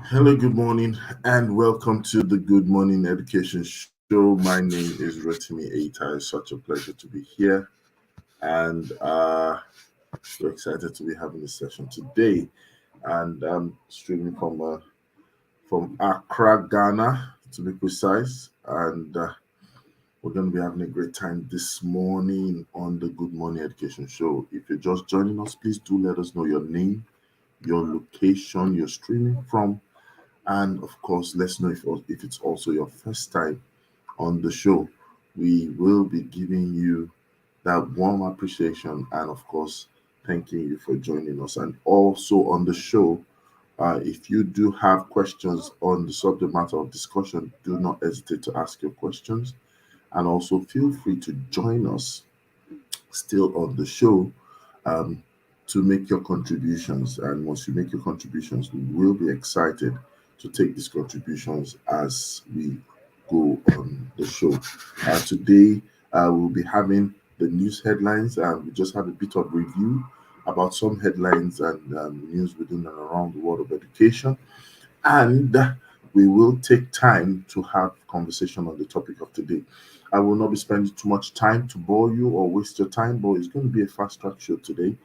Hello, good morning, and welcome to the Good Morning Education Show. My name is Rotimi Eita. It's such a pleasure to be here, and we're excited to be having this session today. And I'm streaming from Accra, Ghana, to be precise. And we're going to be having a great time this morning on the Good Morning Education Show. If you're just joining us, please do let us know your name, your location you're streaming from, and of course, let's know if it's also your first time on the show. We will be giving you that warm appreciation and, of course, thanking you for joining us. And also on the show, if you do have questions on the subject matter of discussion, do not hesitate to ask your questions. And also feel free to join us still on the show um, to make your contributions. And once you make your contributions, we will be excited to take these contributions as we go on the show. Today, we'll be having the news headlines, and we just have a bit of review about some headlines and news within and around the world of education. And we will take time to have conversation on the topic of today. I will not be spending too much time to bore you or waste your time, but it's going to be a fast track show today.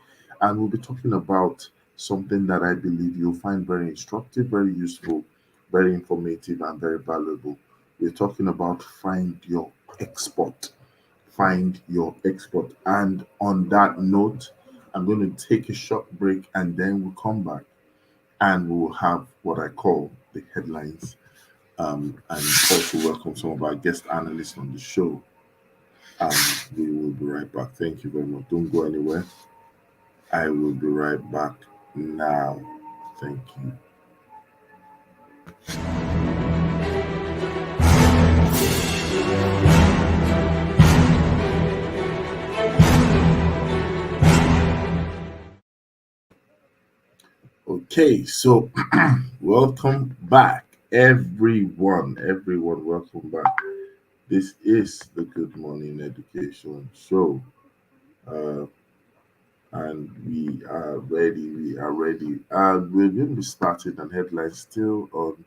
And we'll be talking about something that I believe you'll find very instructive, very useful, very informative, and very valuable. We're talking about find your export. Find your export. And on that note, I'm going to take a short break and then we'll come back and we will have what I call the headlines, and also welcome some of our guest analysts on the show. Um, we will be right back. Thank you very much. Don't go anywhere. I will be right back now. Thank you. Okay, so welcome back, everyone. Everyone, welcome back. This is the Good Morning Education Show. Uh, and we are ready. We are ready. We're going to be starting an headline still on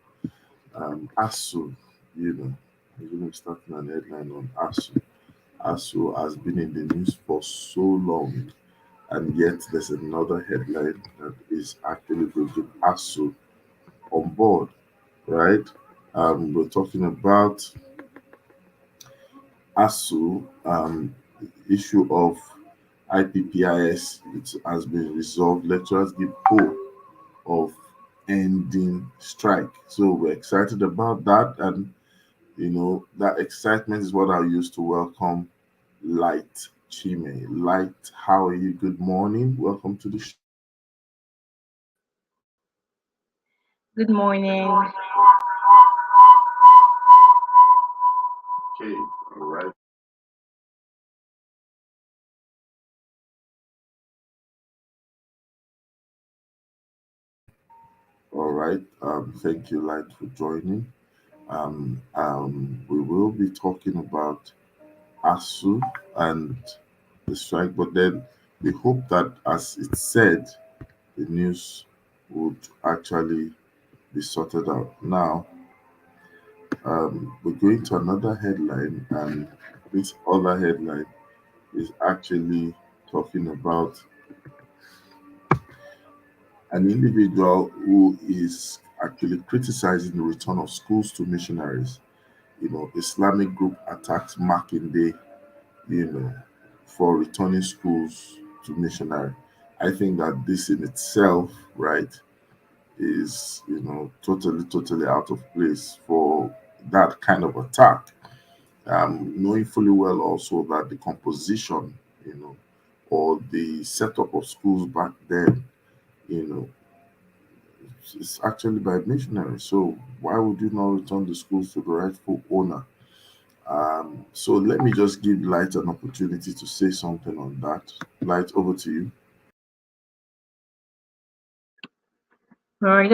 ASU. We're going to be starting an headline on ASU. ASU has been in the news for so long, and yet there's another headline that is actually bringing ASU on board, right? We're talking about ASU issue of IPPIS. It has been resolved. Lecturers give hope of ending strike. So we're excited about that, and that excitement is what I use to welcome Light Chime. Light, how are you? Good morning. Welcome to the show. Good morning. Okay, all right, all right. Thank you, Light, for joining. We will be talking about ASU and the strike, but then we hope that, as it said, the news would actually be sorted out. Now, we're going to another headline, and this other headline is actually talking about an individual who is actually criticizing the return of schools to missionaries. Islamic group attacks Makinde, you know, for returning schools to missionary. I think that this in itself, right, is totally out of place for that kind of attack. Knowing fully well also that the composition, or the setup of schools back then, you know, it's actually by missionaries. So why would you not return the schools to the rightful owner? So let me just give Light an opportunity to say something on that. Light, over to you. Well, I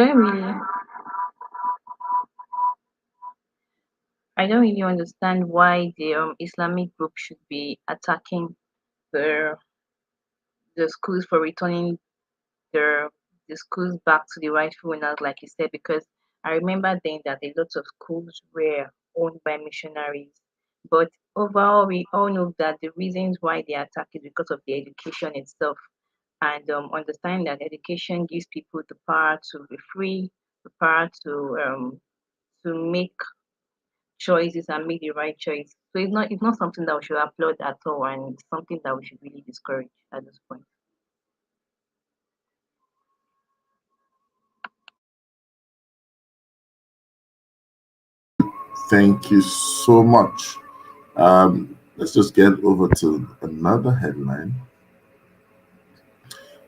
don't really understand why the Islamic group should be attacking the the schools for returning their the schools back to the rightful owners, like you said, because I remember then that a lot of schools were owned by missionaries. But overall, we all know that the reasons why they attack is because of the education itself. And understand that education gives people the power to be free, the power to make choices and make the right choice. So it's not something that we should applaud at all, and it's something that we should really discourage at this point. Thank you so much. Let's just get over to another headline.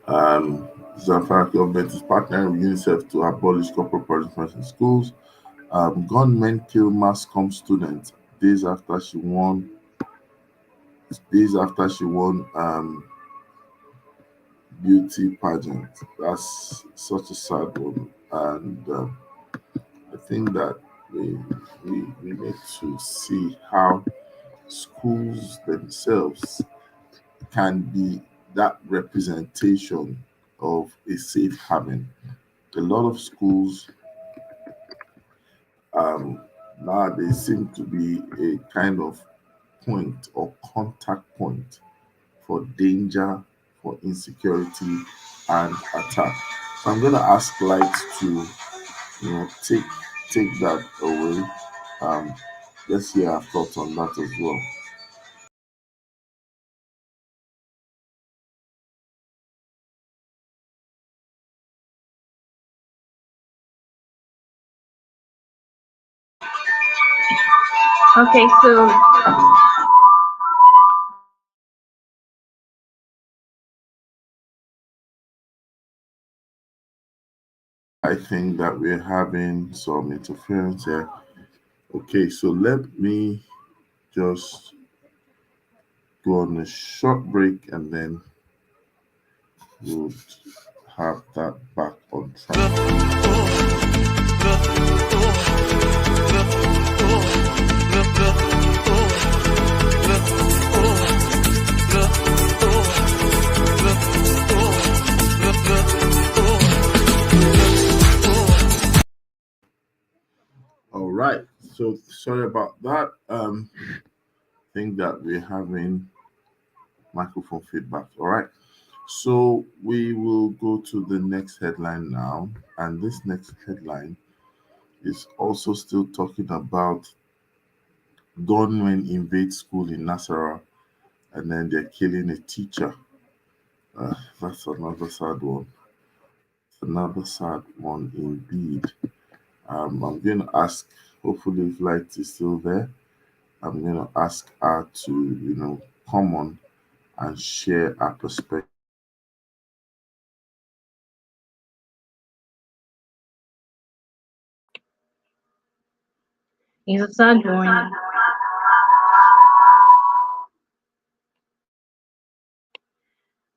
Zamfara government is partnering with UNICEF to abolish corporal punishment in schools. Gunmen kill mass comm student days after she won. Days after she won beauty pageant. That's such a sad one, and I think that we, we need to see how schools themselves can be that representation of a safe haven. A lot of schools um, nowadays seem to be a kind of point or contact point for danger, for insecurity, and attack. So I'm going to ask Light to, take that away. Um, let's hear our thoughts on that as well. Okay, so I think that we're having some interference here. Okay, so let me just go on a short break and then we'll have that back on track. All right. So sorry about that. Think that we're having microphone feedback. All right. So we will go to the next headline now, and this next headline is also still talking about gunmen invade school in Nasarawa, and then they're killing a teacher. That's another sad one. It's another sad one indeed. I'm going to ask, hopefully, if Light is still there, I'm going to ask her to, come on and share our perspective. it's a sad one.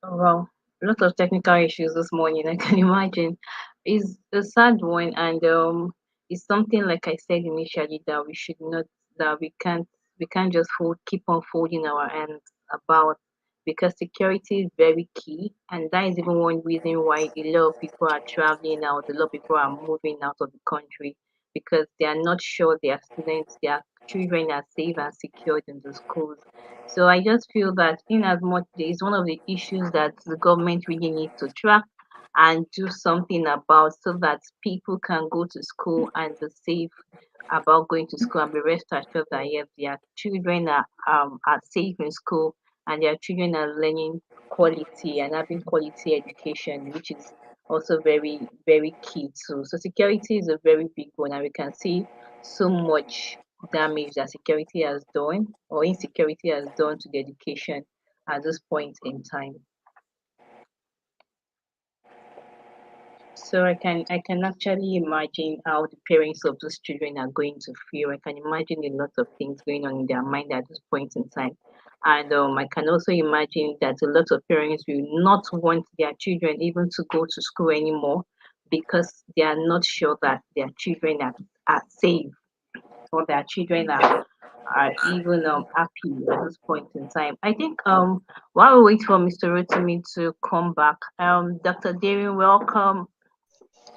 Oh, wow, a lot of technical issues this morning. I can imagine. It's a sad one, and it's something like I said initially that we should not, that we can't just keep on folding our hands about, because security is very key, and that is even one reason why a lot of people are traveling out, a lot of people are moving out of the country, because they are not sure their students, their children are safe and secured in the schools. So I just feel that in as much there is one of the issues that the government really needs to track and do something about, so that people can go to school and be safe about going to school, and be rest assured that yes, their children are safe in school, and their children are learning quality and having quality education, which is also very, very key too. So security is a very big one, and we can see so much damage that security has done, or insecurity has done, to the education at this point in time. So I can actually imagine how the parents of those children are going to feel. I can imagine a lot of things going on in their mind at this point in time. And I can also imagine that a lot of parents will not want their children even to go to school anymore, because they are not sure that their children are safe, or their children are even happy at this point in time. I think while we wait for Mr. Rotimi to come back, Dr. Darren, welcome.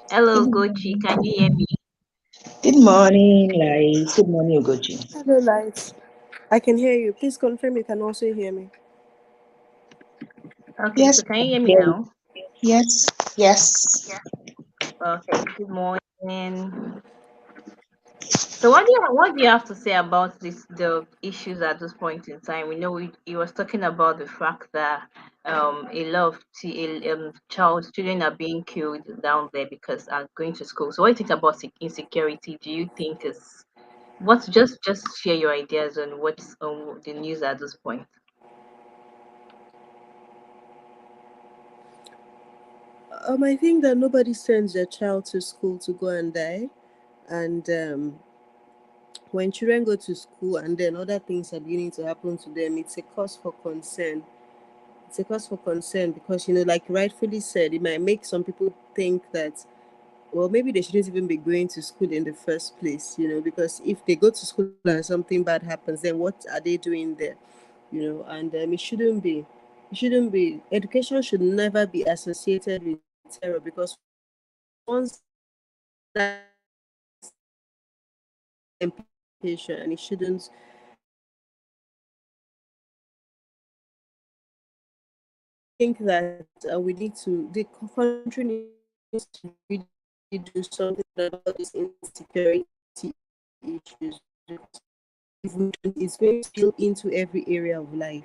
Hello, Good Gochi. morning. Can you hear me? Good morning, Light. Good morning, Ugochi. Hello, Light. I can hear you. Please confirm you can also hear me. Okay, Yes, so can I you hear me hear you. now? Yes, yes. Okay, good morning. So what do you have to say about the issues at this point in time? We know he was talking about the fact that a lot of children are being killed down there because are going to school. So what do you think about insecurity? Do you think is what's just share your ideas on what's on the news at this point? I think that nobody sends their child to school to go and die. And when children go to school and then other things are beginning to happen to them, it's a cause for concern. It's a cause for concern because, like rightfully said, it might make some people think that, well, maybe they shouldn't even be going to school in the first place, because if they go to school and something bad happens, then what are they doing there? And it shouldn't be. It shouldn't be. Education should never be associated with terror because once that implication, and it shouldn't. Think that we need to, the country needs to really do something about this insecurity issues. If we don't, it's going to spill into every area of life.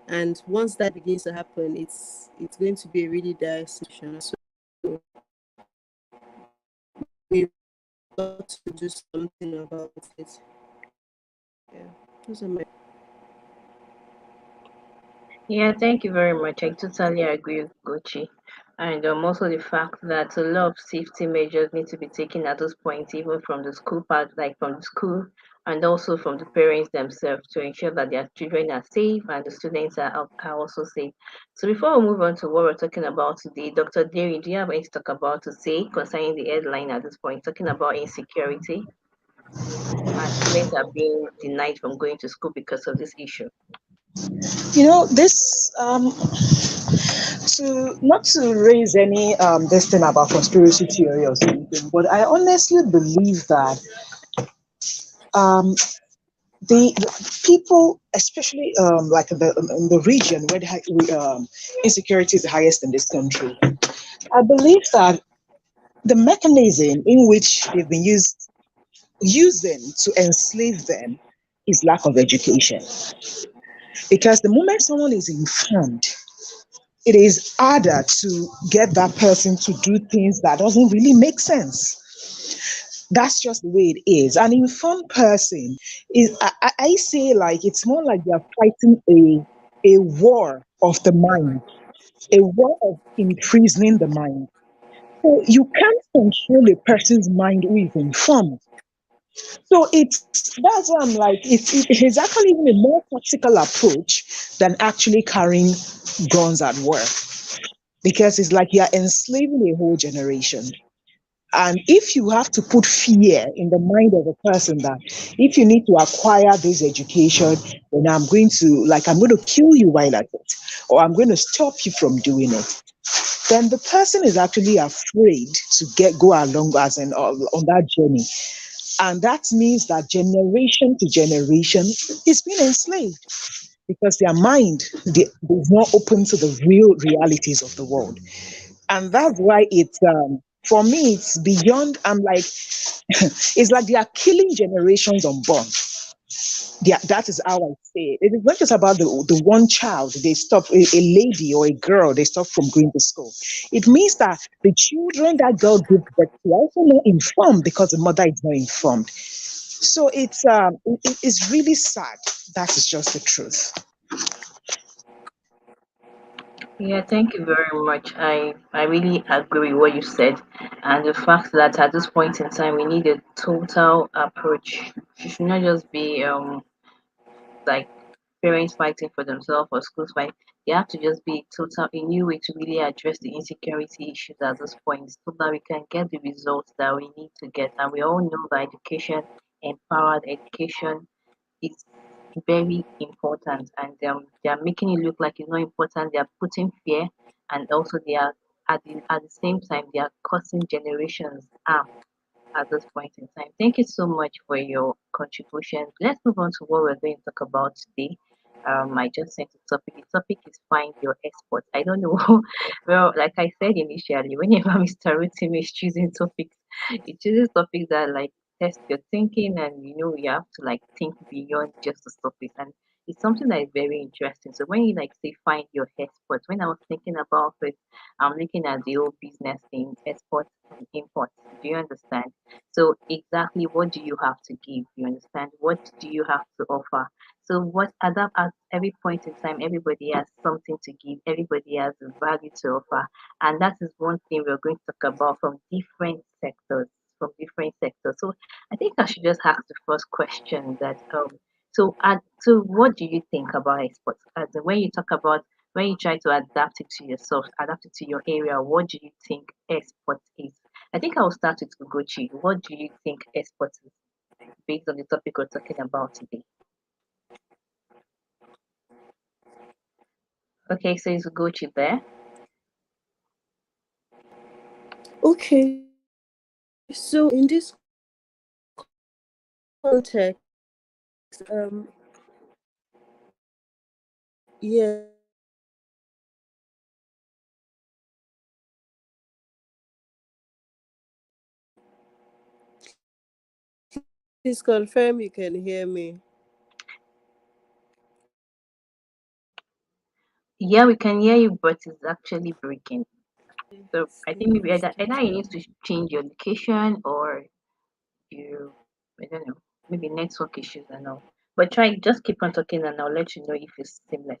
And once that begins to happen, it's going to be a really dire situation. So we've got to do something about it. Yeah, those are my. Yeah, thank you very much. I totally agree with Gucci. And also the fact that a lot of safety measures need to be taken at this point, even from the school part, like from the school, and also from the parents themselves to ensure that their children are safe and the students are also safe. So before we move on to what we're talking about today, Dr. Derry, do you have anything to talk about to say concerning the headline at this point, talking about insecurity and students are being denied from going to school because of this issue? This to not to raise any this thing about conspiracy theory or something, but I honestly believe that um the people, especially like in the region where insecurity is the highest in this country, I believe that the mechanism in which they've been using to enslave them is lack of education. Because the moment someone is informed, it is harder to get that person to do things that doesn't really make sense. That's just the way it is. An informed person is, I say, like it's more like they're fighting a war of the mind, a war of imprisoning the mind. So you can't control a person's mind who is informed. So that's why I'm like, it is actually even a more tactical approach than actually carrying guns at war, because it's like you're enslaving a whole generation. And if you have to put fear in the mind of a person that if you need to acquire this education, then I'm going to kill you while at it, or I'm going to stop you from doing it, then the person is actually afraid to go along as on that journey. And that means that generation to generation is being enslaved because their mind is not open to the real realities of the world. And that's why for me, it's beyond. I'm like, it's like they are killing generations unborn. That is how I say it. It is not just about the one child. They stop a lady or a girl. They stop from going to school. It means that the children that girl gives birth to are also not informed because the mother is not informed. So it's really sad. That is just the truth. Yeah, thank you very much. I really agree with what you said, and the fact that at this point in time we need a total approach. It should not just be like parents fighting for themselves or schools fight. They have to just be total a new way to really address the insecurity issues at this point, so that we can get the results that we need to get. And we all know that education, empowered education, is very important, and they are making it look like it's not important. They are putting fear, and also they are at the same time they are causing generations harm. at this point in time. Thank you so much for your contributions. Let's move on to what we're going to talk about today. I just sent the topic. The topic is find your export. I don't know. Well, like I said initially, whenever Mr. Rotimi is choosing topics, he chooses topics that like test your thinking, and you have to like think beyond just the surface. And it's something that is very interesting. So when you like say find your export, when I was thinking about it, I'm looking at the whole business thing, export and import. Do you understand? So exactly what do you have to give? You understand? What do you have to offer? So what at every point in time, everybody has something to give, everybody has a value to offer. And that is one thing we're going to talk about from different sectors. From different sectors. So I think I should just ask the first question that so what do you think about exports? As in when you talk about when you try to adapt it to yourself, adapt it to your area, what do you think export is? I think I'll start with Ugochi. What do you think export is based on the topic we're talking about today? Okay, so is Ugochi there? Okay, so in this context, yeah, please confirm you can hear me. Yeah, we can hear you, but it's actually breaking. So I think maybe either you need to change your location or you, I don't know, maybe network issues and all. But try just keep on talking and I'll let you know if it's seamless.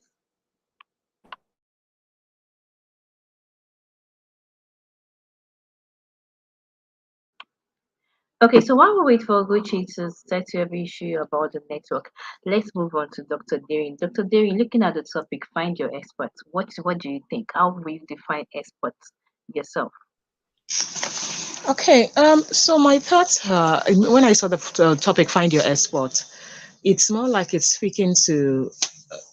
Okay, so while we wait for Gucci to settle every issue about the network, let's move on to Dr. Derin. Dr. Derin, looking at the topic, find your experts. What do you think? How will you define experts yourself? Okay, so my thoughts when I saw the topic "Find Your Export," it's more like it's speaking to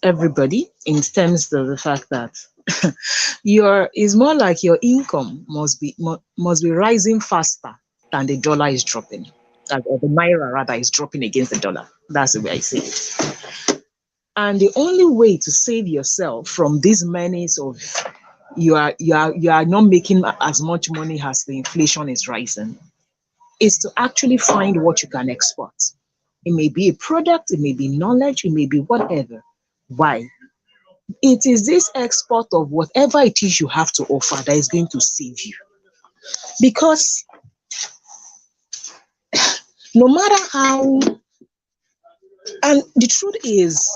everybody in terms of the fact that your is more like your income must be rising faster than the dollar is dropping, or the naira rather is dropping against the dollar. That's the way I see it. And the only way to save yourself from these menace of you are not making as much money as the inflation is rising is to actually find what you can export. It may be a product, it may be knowledge, it may be whatever. Why? It is this export of whatever it is you have to offer that is going to save you. Because no matter how, and the truth is,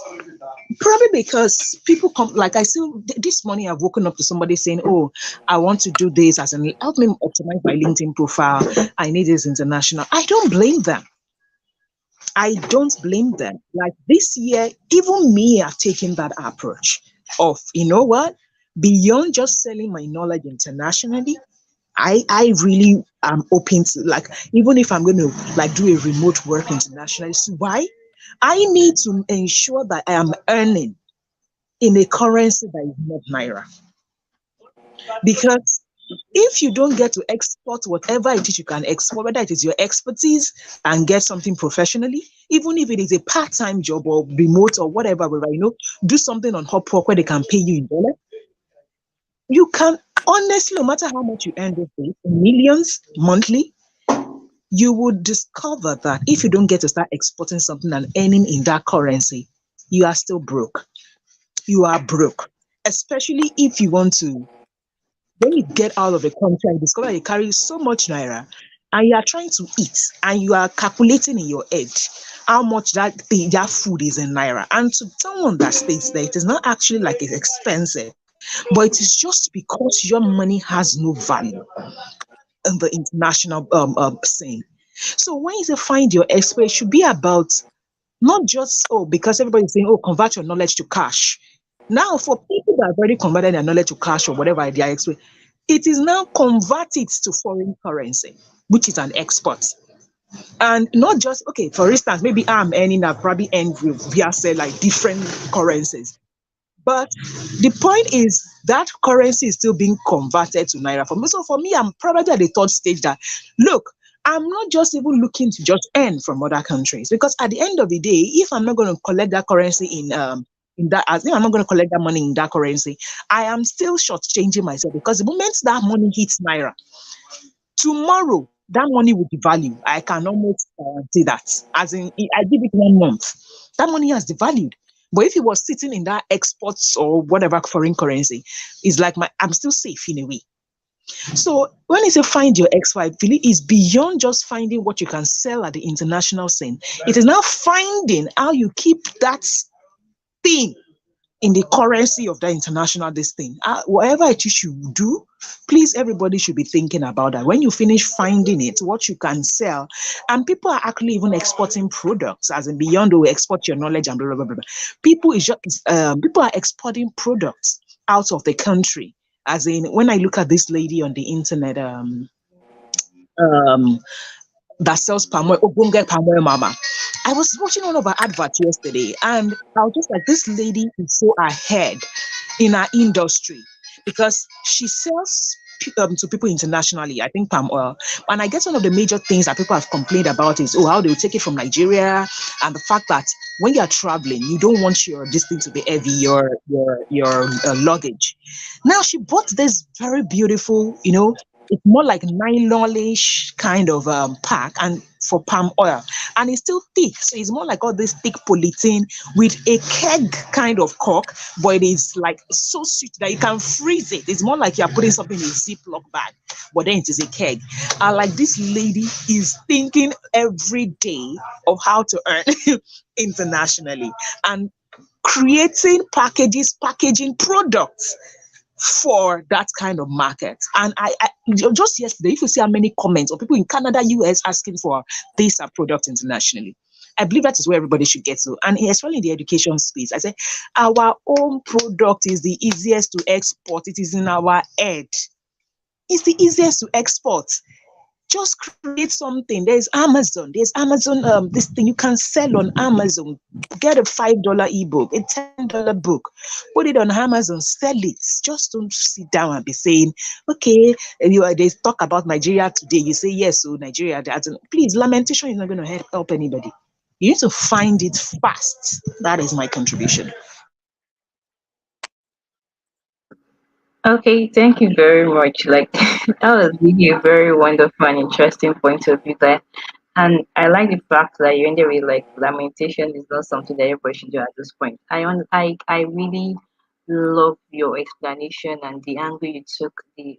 probably because people come, like I still, this morning I've woken up to somebody saying, oh, I want to do this as an, help me optimize my LinkedIn profile. I need this international. I don't blame them. I don't blame them. Like this year, even me have taken that approach of, you know what? Beyond just selling my knowledge internationally, I really am open to like even if I'm going to like do a remote work internationally. So why? I need to ensure that I am earning in a currency that is not naira. Because if you don't get to export whatever it is you can export, whether it is your expertise and get something professionally, even if it is a part-time job or remote or whatever, do something on Upwork where they can pay you in dollars. You can honestly, no matter how much you earn these days, millions monthly, you would discover that if you don't get to start exporting something and earning in that currency, you are still broke. You are broke, especially if you want to. When you get out of the country and discover you carry so much naira and you are trying to eat and you are calculating in your head how much that food is in naira. And to someone that states that it is not actually like it's expensive, but it is just because your money has no value in the international scene. So when you say find your expert, it should be about not just, oh, because everybody's saying, oh, convert your knowledge to cash. Now, for people that have already converted their knowledge to cash or whatever they are expert, it is now converted to foreign currency, which is an export. And not just, okay, for instance, maybe I'm earning, I probably earn via say like different currencies. But the point is that currency is still being converted to naira for me. So for me, I'm probably at the third stage that look, I'm not just even looking to just earn from other countries, because at the end of the day, if I'm not going to collect that currency in that, as if I'm not going to collect that money in that currency, I am still shortchanging myself, because the moment that money hits naira, tomorrow that money will devalue. I can almost say that. As in, I give it 1 month, that money has devalued. But if it was sitting in that exports or whatever foreign currency, it's like I'm still safe in a way. So when you say find your ex-wife, really is beyond just finding what you can sell at the international scene. It is now finding how you keep that thing in the currency of the international this thing. Whatever it is you do, please, everybody should be thinking about that. When you finish finding it, what you can sell, and people are actually even exporting products, as in beyond the export your knowledge and blah blah blah blah. People are exporting products out of the country. As in, when I look at this lady on the internet, that sells palm oil, Obunge palm oil mama. I was watching one of her adverts yesterday, and I was just like, this lady is so ahead in our industry, because she sells to people internationally, I think palm oil. And I guess one of the major things that people have complained about is, how they will take it from Nigeria, and the fact that when you are traveling, you don't want your distance to be heavy, your luggage. Now she bought this very beautiful, it's more like nylonish kind of pack, and for palm oil, and it's still thick, so it's more like all this thick polythene with a keg kind of cork, but it is like so sweet that you can freeze it. It's more like you're putting something in a Ziploc bag, but then it is a keg. And like, this lady is thinking every day of how to earn internationally, and creating packaging products for that kind of market. And I just yesterday, if you see how many comments of people in Canada, US asking for this product internationally, I believe that is where everybody should get to. And especially in the education space, I say our own product is the easiest to export. It is in our head. It's the easiest to export. Just create something. There's Amazon, this thing you can sell on Amazon. Get a $5 ebook, a $10 book, put it on Amazon, sell it. Just don't sit down and be saying, okay, they talk about Nigeria today, you say yes, so Nigeria, please, lamentation is not going to help anybody. You need to find it fast. That is my contribution. Okay, thank you very much. Like that was really a very wonderful and interesting point of view there. And I like the fact that you ended with like lamentation is not something that everybody should do at this point. I really love your explanation and the angle you took the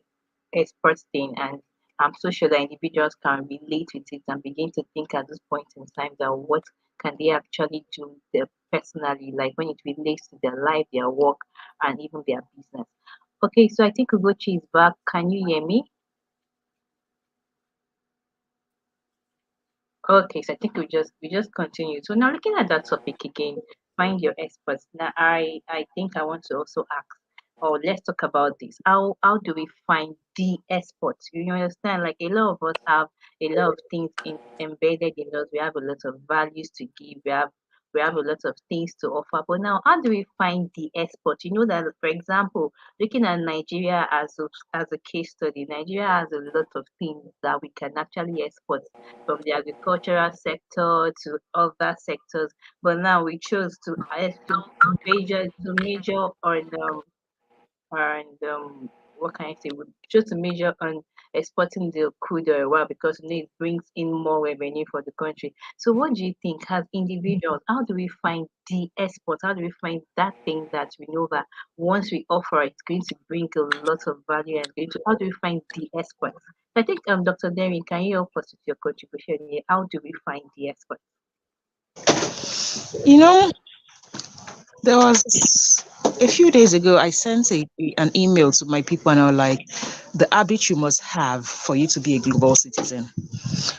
expert thing, and I'm so sure that individuals can relate with it and begin to think at this point in time that what can they actually do their personally, like when it relates to their life, their work, and even their business. Okay, so I think Ugochi is back. Can you hear me? Okay, so I think we just continue. So now looking at that topic again, find your experts. Now I think I want to also ask, or let's talk about this. How do we find the experts? You understand? Like a lot of us have a lot of things embedded in us. We have a lot of values to give. We have a lot of things to offer. But now, how do we find the experts? You know that, for example, looking at Nigeria as a case study, Nigeria has a lot of things that we can actually export from the agricultural sector to other sectors. But now we chose to major on what can I say? We chose to major on exporting the crude oil, well, because it brings in more revenue for the country. So what do you think as individuals, how do we find the export? How do we find that thing that we know that once we offer it's going to bring a lot of value, and going to how do we find the export? I think Dr. Derry, can you help us with your contribution here? How do we find the expert? There was a few days ago, I sent an email to my people, and I was like, the habit you must have for you to be a global citizen.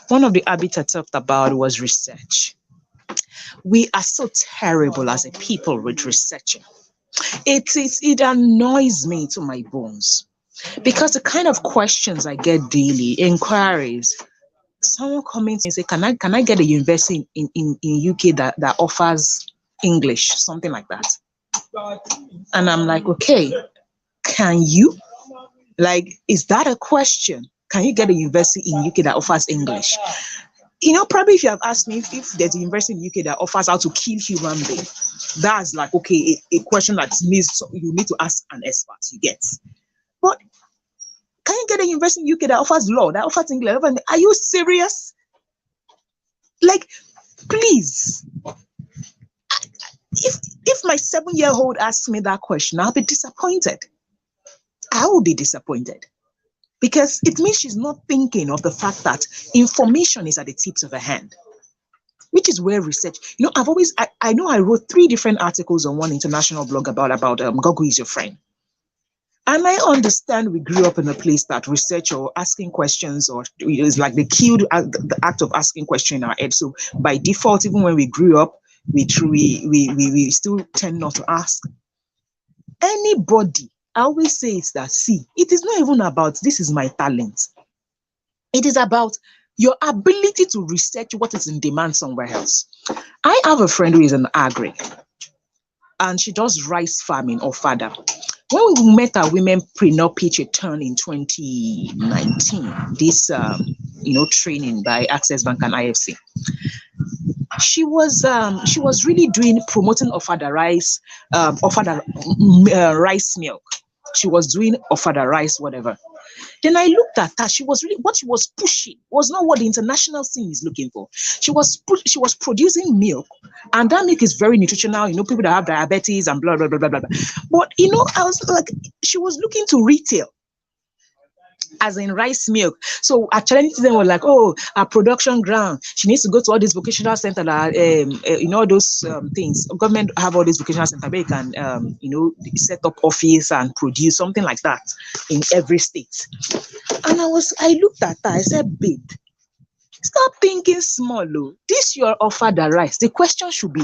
One of the habits I talked about was research. We are so terrible as a people with researching. It annoys me to my bones, because the kind of questions I get daily, inquiries, someone coming to me and say, can I get a university in UK that offers English, something like that? And I'm like, okay, can you? Like, is that a question? can you get a university in UK that offers English? You know, probably if you have asked me if there's a university in UK that offers how to kill human being, that's like, okay, a question that needs, you need to ask an expert, you get. But can you get a university in UK that offers law, that offers English? Are you serious? Like, please. If my 7-year-old asks me that question, I'll be disappointed. I will be disappointed. Because it means she's not thinking of the fact that information is at the tips of her hand, which is where research, you know, I know I wrote 3 different articles on one international blog about Google is your friend. And I understand we grew up in a place that research or asking questions, or is like the act of asking questions in our head. So by default, even when we grew up, we still tend not to ask. Anybody, I always say it's that, see, it is not even about this is my talent. It is about your ability to research what is in demand somewhere else. I have a friend who is an agri, and she does rice farming or fodder. When we met our womenpreneur pitch a turn in 2019, this training by Access Bank and IFC, she was really promoting ofada rice, rice milk. She was doing ofada rice, whatever. Then I looked at her. What she was pushing was not what the international scene is looking for. She was producing milk, and that milk is very nutritional. You know, people that have diabetes and blah blah blah blah blah. But you know, I was like, she was looking to retail, as in rice milk. So actually, them were like, oh, our production ground. She needs to go to all these vocational centers, all those things. Government have all these vocational centers where you can, set up office and produce something like that in every state. And I looked at her. I said, babe, stop thinking small. Oh. This your offer the rice. The question should be,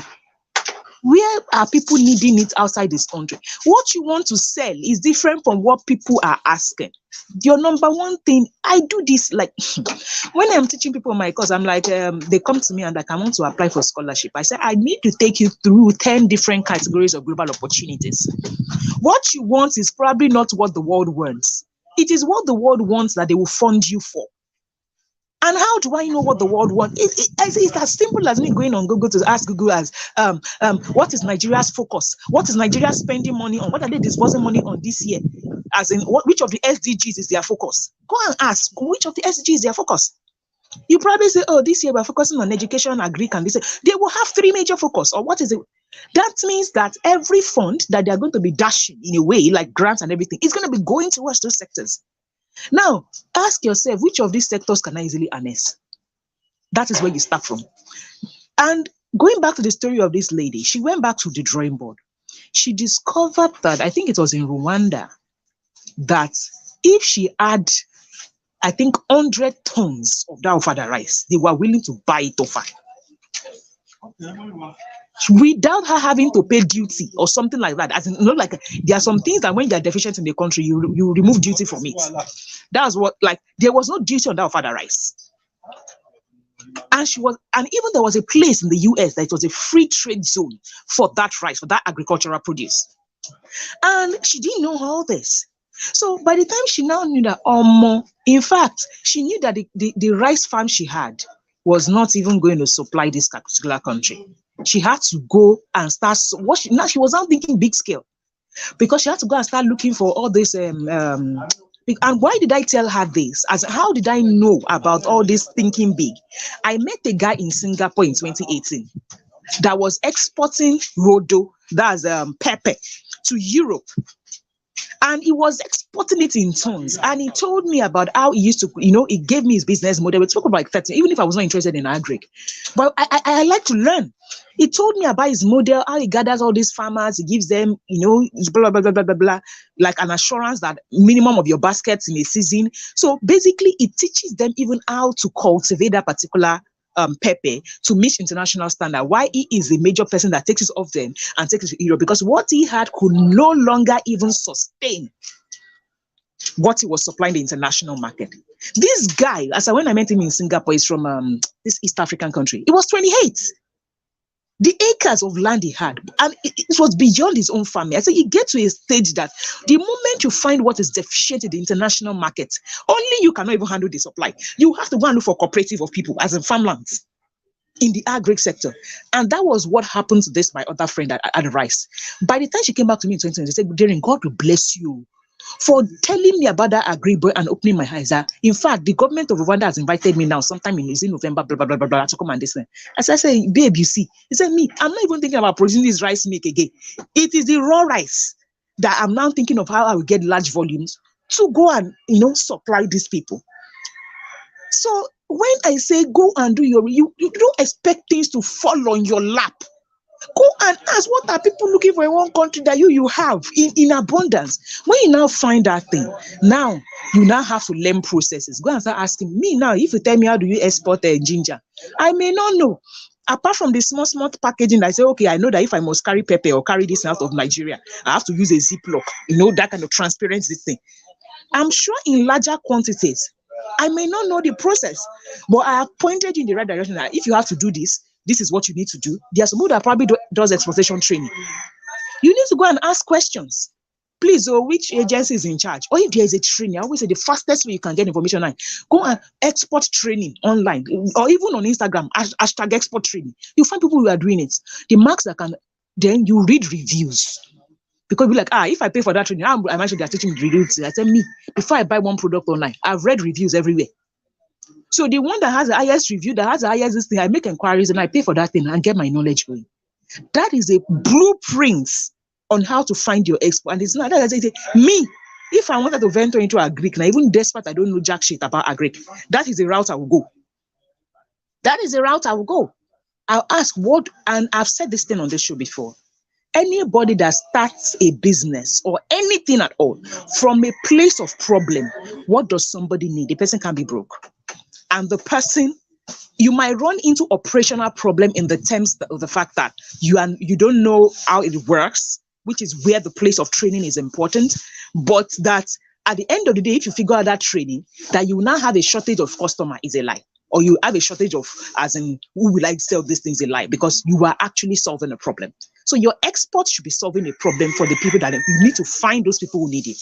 where are people needing it outside this country? What you want to sell is different from what people are asking. Your number one thing, I do this like when I'm teaching people on my course, I'm like, they come to me and like, I want to apply for scholarship. I say, I need to take you through 10 different categories of global opportunities. What you want is probably not what the world wants. It is what the world wants that they will fund you for. And how do I know what the world wants? It's as simple as me going on Google to ask Google as, what is Nigeria's focus? What is Nigeria spending money on? What are they disbursing money on this year? As in, which of the SDGs is their focus? Go and ask, which of the SDGs is their focus? You probably say, oh, this year we're focusing on education, agri, and this. They will have 3 major focus. Or what is it? That means that every fund that they're going to be dashing in a way, like grants and everything, is going to be going towards those sectors. Now, ask yourself, which of these sectors can I easily harness? That is where you start from. And going back to the story of this lady, she went back to the drawing board. She discovered that, I think it was in Rwanda, that if she had, I think, 100 tons of that ofada rice, they were willing to buy it off her. Without her having to pay duty or something like that. As in, like there are some things that when they're deficient in the country, you remove duty from it. That's what, like, there was no duty on that ofada rice. And even there was a place in the US that it was a free trade zone for that rice, for that agricultural produce. And she didn't know all this. So by the time she now knew that, in fact, she knew that the rice farm she had was not even going to supply this particular country. She had to go and start now she was now thinking big scale, because she had to go and start looking for all this and why did I tell her this? As how did I know about all this thinking big? I met a guy in Singapore in 2018 that was exporting rodo, that's pepper, to Europe. And he was exporting it in tons. And he told me about how he used to, he gave me his business model. We spoke about like 30, even if I was not interested in agri. But I like to learn. He told me about his model, how he gathers all these farmers, he gives them, blah, blah, blah, blah, blah, blah, like an assurance that minimum of your baskets in a season. So basically, it teaches them even how to cultivate that particular pepper to meet international standard. Why he is a major person that takes it off them and takes it to Europe, because what he had could no longer even sustain what he was supplying the international market. This guy, when I met him in Singapore, is from this East African country. He was 28. The acres of land he had, and it was beyond his own family. I said, you get to a stage that the moment you find what is deficient in the international market, only you cannot even handle the supply. You have to go and look for cooperative of people, as in farmlands, in the agri sector. And that was what happened to this, my other friend at Rice. By the time she came back to me in 2020, she said, Darren, God will bless you for telling me about that agri boy and opening my eyes. In fact, the government of Rwanda has invited me now, sometime in November, blah, blah, blah, blah, blah, to come and this thing. As I say, babe, you see, he said, me, I'm not even thinking about producing this rice milk again. It is the raw rice that I'm now thinking of how I will get large volumes to go and, supply these people. So when I say go and do you don't expect things to fall on your lap. Go and ask, what are people looking for in one country that you have in abundance? When you now find that thing, now you now have to learn processes. Go and start asking me now. If you tell me how do you export ginger, I may not know. Apart from the small packaging, I say, okay, I know that if I must carry pepper or carry this out of Nigeria, I have to use a Ziploc, that kind of transparency thing. I'm sure in larger quantities, I may not know the process, but I have pointed you in the right direction that if you have to do this, this is what you need to do. There are some people that probably does exportation training. You need to go and ask questions. Please, which agency is in charge? Or if there is a training, I always say the fastest way you can get information online, go and export training online, or even on Instagram, hashtag export training. You find people who are doing it. The marks that can, then you read reviews. Because be like, if I pay for that training, I'm actually they're teaching me reviews. I tell me, before I buy one product online, I've read reviews everywhere. So the one that has the highest review, that has the highest thing, I make inquiries and I pay for that thing and get my knowledge going. That is a blueprint on how to find your expert. And it's not that I say, me, if I wanted to venture into agric, now even despite I don't know jack shit about agric, that is the route I will go. That is the route I will go. I'll ask what, and I've said this thing on this show before. Anybody that starts a business or anything at all from a place of problem, what does somebody need? The person can be broke. And the person, you might run into operational problem in the terms of the fact that you don't know how it works, which is where the place of training is important. But that at the end of the day, if you figure out that training, that you now have a shortage of customer is a lie. Or you have a shortage of, as in, who will I sell these things a lie, because you are actually solving a problem. So your exports should be solving a problem for the people that you need to find those people who need it.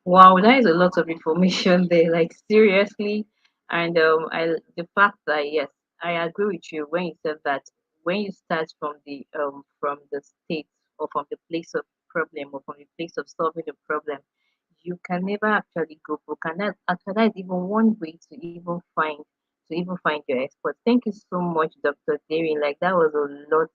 Wow, that is a lot of information there, like seriously. And the fact that yes, I agree with you when you said that when you start from the state or from the place of problem or from the place of solving the problem, you can never actually go broke. And that is even one way to even find your expert. Thank you so much, Dr. Daring. Like that was a lot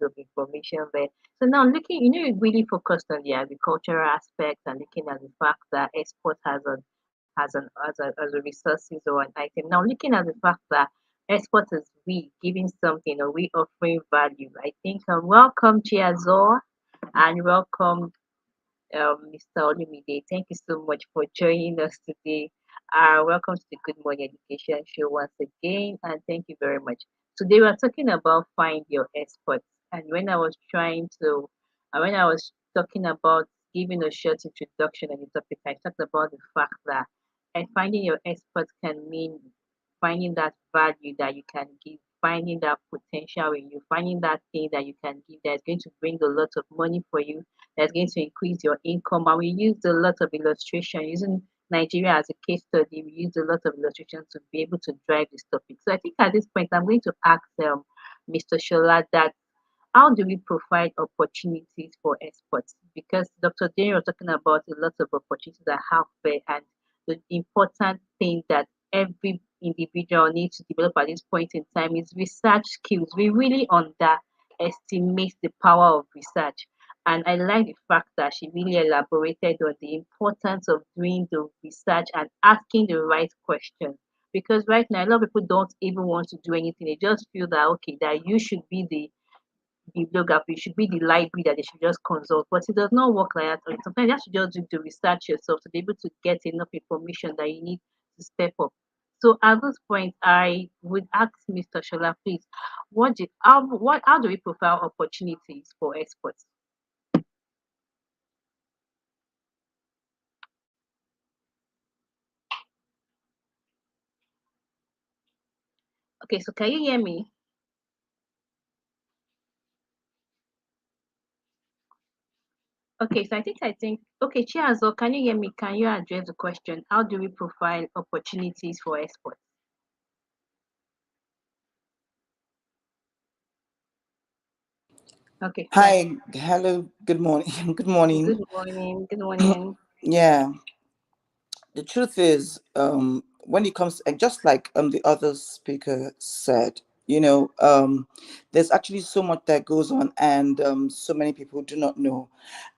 of information there. So now looking, you really focused on the agricultural aspect and looking at the fact that export has a resources or an item. Now looking at the fact that export is we giving something or we offering value. I think welcome Chiazor and welcome Mr. Olumide. Thank you so much for joining us today. Welcome to the Good Morning Education Show once again, and thank you very much. Today we're talking about find your experts, and when I was talking about giving a short introduction on the topic, I talked about the fact that finding your experts can mean finding that value that you can give, finding that potential in you, finding that thing that you can give that's going to bring a lot of money for you, that's going to increase your income. And we used a lot of illustration using Nigeria as a case study. We used a lot of illustration to be able to drive this topic. So I think at this point, I'm going to ask Mr. Shola that how do we provide opportunities for experts? Because Dr. Dane was talking about a lot of opportunities that have there, and the important thing that every individual needs to develop at this point in time is research skills. We really underestimate the power of research. And I like the fact that she really elaborated on the importance of doing the research and asking the right questions. Because right now, a lot of people don't even want to do anything. They just feel that, okay, that you should be the bibliography, should be the library that they should just consult. But it does not work like that. Sometimes you have to just do the research yourself to be able to get enough information that you need to step up. So at this point, I would ask Mr. Shola, please, how do we profile opportunities for experts? Okay, so can you hear me? Okay, so I think okay, Chiazo, can you hear me? Can you address the question? How do we provide opportunities for export? Okay, right. Hi, hello, good morning. Good morning. Good morning. Good morning. Yeah, the truth is, when it comes, and just like the other speaker said, there's actually so much that goes on, and so many people do not know.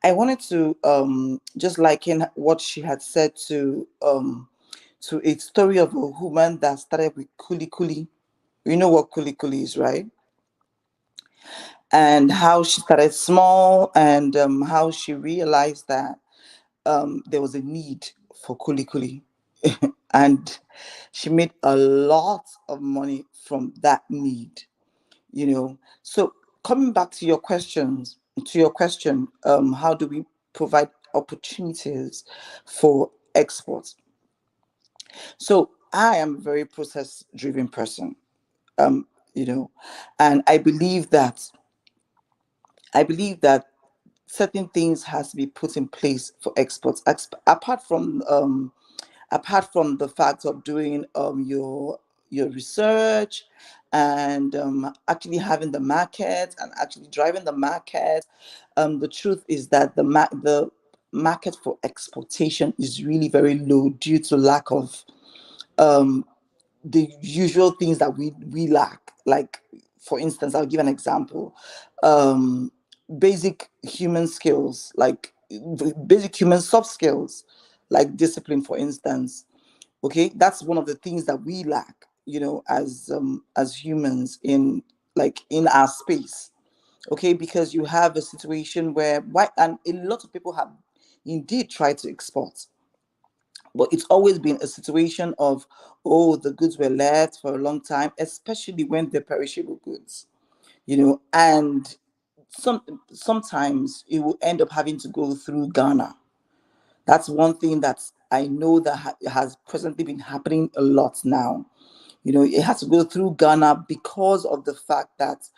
I wanted to just liken what she had said to a story of a woman that started with kuli kuli. You know what kuli kuli is, right? And how she started small, and how she realized that there was a need for kuli kuli. And she made a lot of money from that need. So coming back to your question, how do we provide opportunities for exports? So I am a very process driven person, um, you know, and I believe that certain things has to be put in place for exports. Apart from the fact of doing your research, and actually having the market and actually driving the market. The truth is that the market for exportation is really very low due to lack of um, the usual things that we lack. Like, for instance, I'll give an example. um Basic human skills, like basic human soft skills, like discipline, for instance. Okay, that's one of the things that we lack, as humans, in our space. Okay, because you have a situation where, why, and a lot of people have indeed tried to export, but it's always been a situation of, oh, the goods were left for a long time, especially when they're perishable goods, and sometimes it will end up having to go through Ghana. That's one thing that I know that has presently been happening a lot now. It has to go through Ghana because of the fact that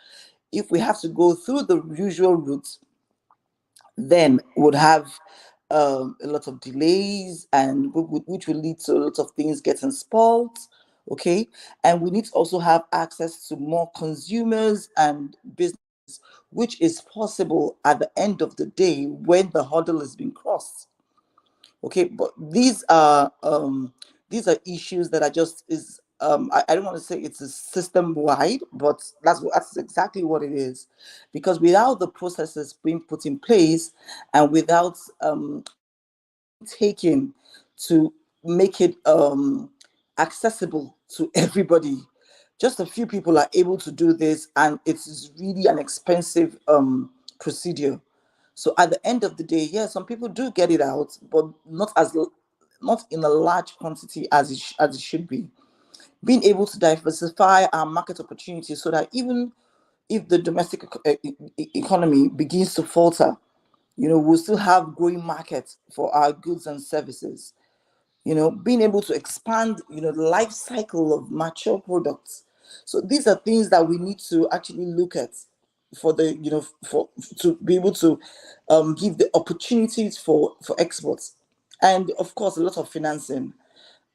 if we have to go through the usual route, then would have a lot of delays, and which will lead to a lot of things getting spoiled. Okay, and we need to also have access to more consumers and business, which is possible at the end of the day when the hurdle has been crossed. Okay, but these are issues that are just is I don't want to say it's a system wide, but that's exactly what it is. Because without the processes being put in place, and without taken to make it accessible to everybody, just a few people are able to do this, and it's really an expensive procedure. So at the end of the day, yeah, some people do get it out, but not in a large quantity as it should be. Being able to diversify our market opportunities, so that even if the domestic economy begins to falter, we'll still have growing markets for our goods and services. Being able to expand, the life cycle of mature products. So these are things that we need to actually look at for the, for to be able to give the opportunities for exports. And of course, a lot of financing.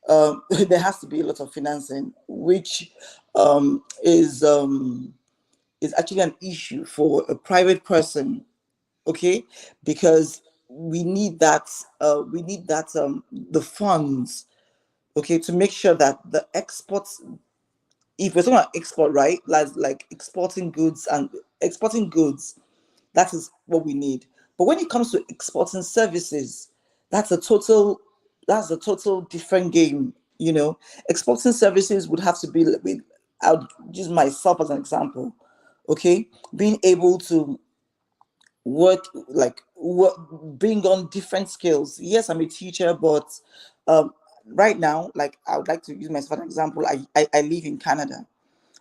There has to be a lot of financing, which is actually an issue for a private person. Okay, because we need that the funds, okay, to make sure that the exports, if we're talking about export, right, like exporting goods, that is what we need. But when it comes to exporting services, that's a total that's a total different game. Exporting services would have to be with, I'll use myself as an example. Okay, being able to work, bring on different skills. Yes, I'm a teacher, but um, right now, like, I would like to use myself as an example. I live in Canada,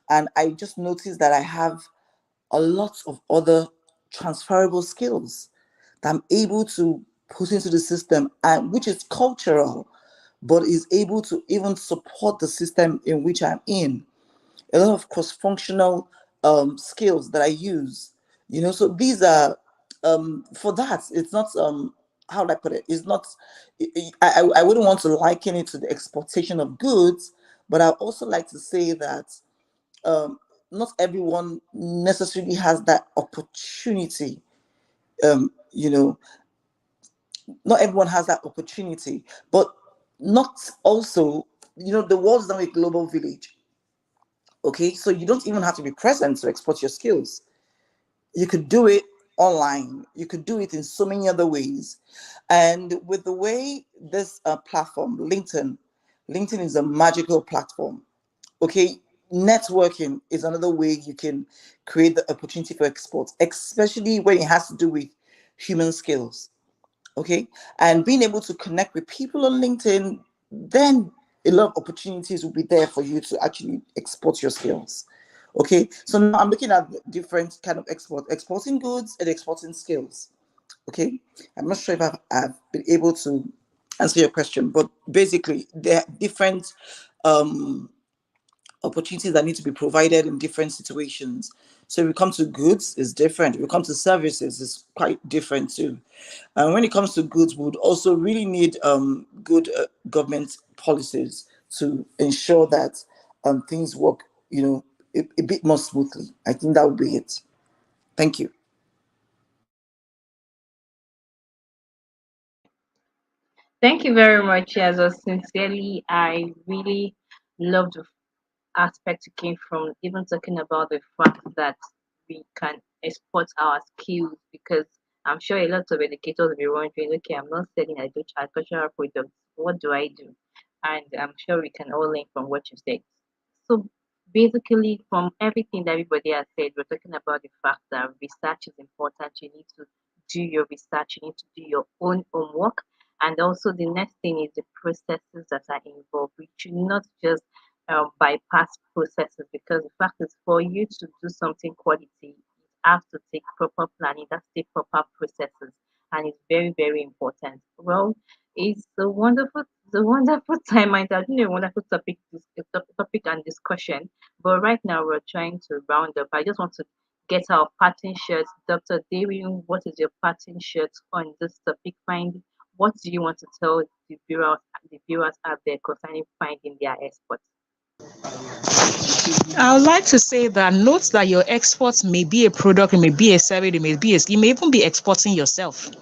and I just noticed that I have a lot of other transferable skills that I'm able to put into the system, and which is cultural, but is able to even support the system in which I'm in. a lot of cross-functional skills that I use. So these are for that. It's not how do I put it? It's not. I wouldn't want to liken it to the exportation of goods, but I also like to say that um, not everyone necessarily has that opportunity. Um, you know, not everyone has that opportunity, but not also, the world is now a global village. Okay, so you don't even have to be present to export your skills. You could do it online. You could do it in so many other ways. And with the way this platform, LinkedIn is a magical platform. Okay, networking is another way you can create the opportunity for export, especially when it has to do with human skills. Okay, and being able to connect with people on LinkedIn, then a lot of opportunities will be there for you to actually export your skills. Okay, so now I'm looking at different kind of exporting goods and exporting skills. Okay, I'm not sure if I've been able to answer your question, but basically there are different opportunities that need to be provided in different situations. So if we come to goods, it's different. If we come to services, it's quite different too. And when it comes to goods, we would also really need good government policies to ensure that things work, a bit more smoothly. I think that would be it. Thank you. Thank you very much, Yazo. Sincerely, I really love the aspect you came from, even talking about the fact that we can export our skills, because I'm sure a lot of educators will be wondering, okay, I'm not selling agricultural products. What do I do? And I'm sure we can all learn from what you said. So basically, from everything that everybody has said, we're talking about the fact that research is important. You need to do your research, you need to do your own homework. And also, the next thing is the processes that are involved. We should not just bypass processes, because the fact is, for you to do something quality, it has to take proper planning, that's take proper processes, and it's very, very important. Well, it's a wonderful time, and I think a wonderful topic and discussion. But right now we're trying to round up. I just want to get our pattern shirts. Dr. Darian, what is your pattern shirt on this topic? What do you want to tell the viewers out there concerning finding their experts? I would like to say that note that your exports may be a product, it may be a service, you may even be exporting yourself.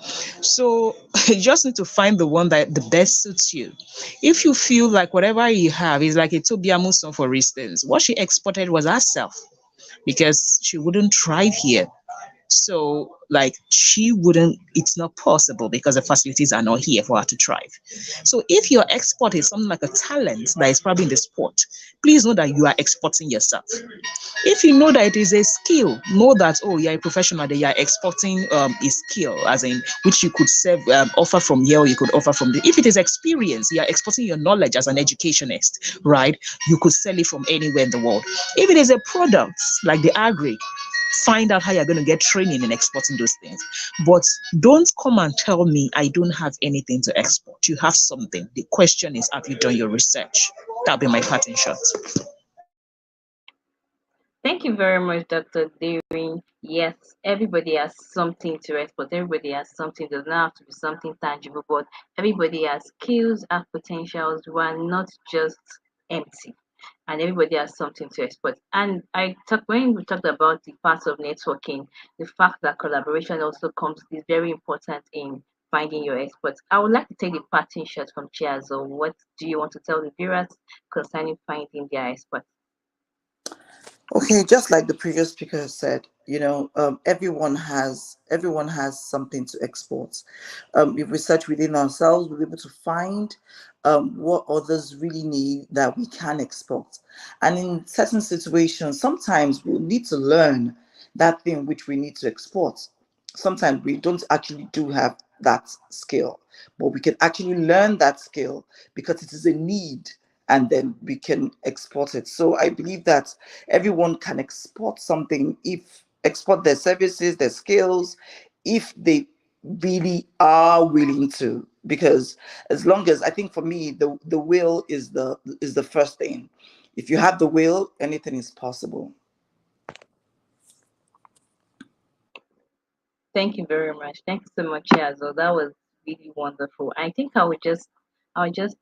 So you just need to find the one that the best suits you. If you feel like whatever you have is like a Tobiamu Muson, for instance, what she exported was herself because she wouldn't thrive here. So, like, she wouldn't, it's not possible because the facilities are not here for her to thrive. So, if your export is something like a talent that is probably in the sport, please know that you are exporting yourself. If you know that it is a skill, know that, oh, you're a professional, that you're exporting a skill, as in which you could offer from here, or you could offer from there. If it is experience, you're exporting your knowledge as an educationist, right? You could sell it from anywhere in the world. If it is a product like the agri, find out how you're going to get training in exporting those things. But don't come and tell me I don't have anything to export. You have something. The question is, have you done your research? That'll be my parting shot. Thank you very much, Dr. Deering. Yes, everybody has something to export. Everybody has something. It doesn't have to be something tangible, but everybody has skills and potentials who are not just empty. And everybody has something to export. And when we talked about the part of networking, the fact that collaboration also comes is very important in finding your experts. I would like to take the parting shot from Chiazo. What do you want to tell the viewers concerning finding their experts? Okay, just like the previous speaker said, everyone has something to export. If we search within ourselves, we'll be able to find what others really need that we can export. And in certain situations, sometimes we'll need to learn that thing which we need to export. Sometimes we don't actually do have that skill, but we can actually learn that skill because it is a need, and then we can export it. So I believe that everyone can export something, if export their services, their skills, if they really are willing to. Because as long as, I think for me, the will is the first thing. if you have the will, anything is possible. Thank you very much. Thank you so much, Yazo. That was really wonderful. I think I'll just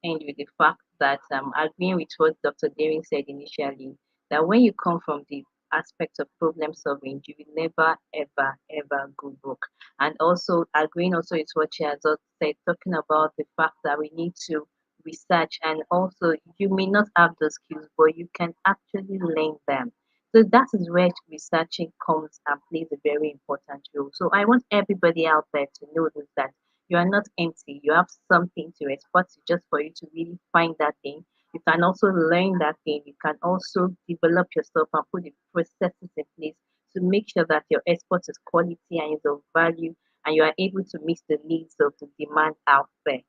end with the fact that agreeing with what Dr. Daring said initially, that when you come from the aspect of problem solving, you will never ever go broke. And also agreeing also with what Yazo said, talking about the fact that we need to research, and also you may not have those skills, but you can actually learn them. So that is where researching comes and plays a very important role. So I want everybody out there to know this, that you are not empty. You have something to export to, just for you to really find that thing. You can also learn that thing. You can also develop yourself and put the processes in place to make sure that your export is quality and is of value, and you are able to meet the needs of the demand out there.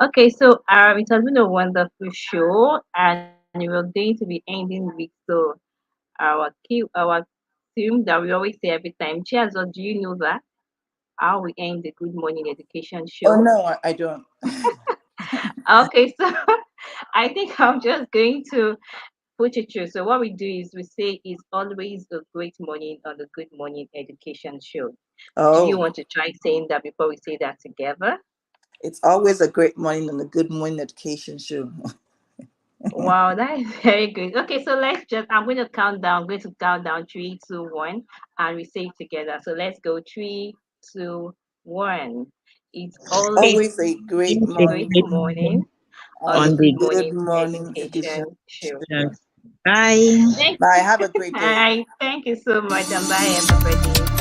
Okay, so it has been a wonderful show, and we're going to be ending with our theme that we always say every time. Cheers, or do you know that? How we end the Good Morning Education Oh, show? no, I don't. Okay, so I think I'm just going to put it through. So what we do is we say it's always a great morning on the Good Morning Education show. Do you Oh, want to try saying that before we say that together? it's always a great morning on the Good Morning Education show. Wow, that is very good. Okay, so I'm going to count down. I'm going to count down 3, 2, 1, and we say it together. So let's go 3, 2, 1. It's always Always a great a great morning morning on on the the On Good the Good Morning Morning Education Education show. show. bye. Thank, Bye. Have a great day. Hi, thank you so much, and bye, everybody.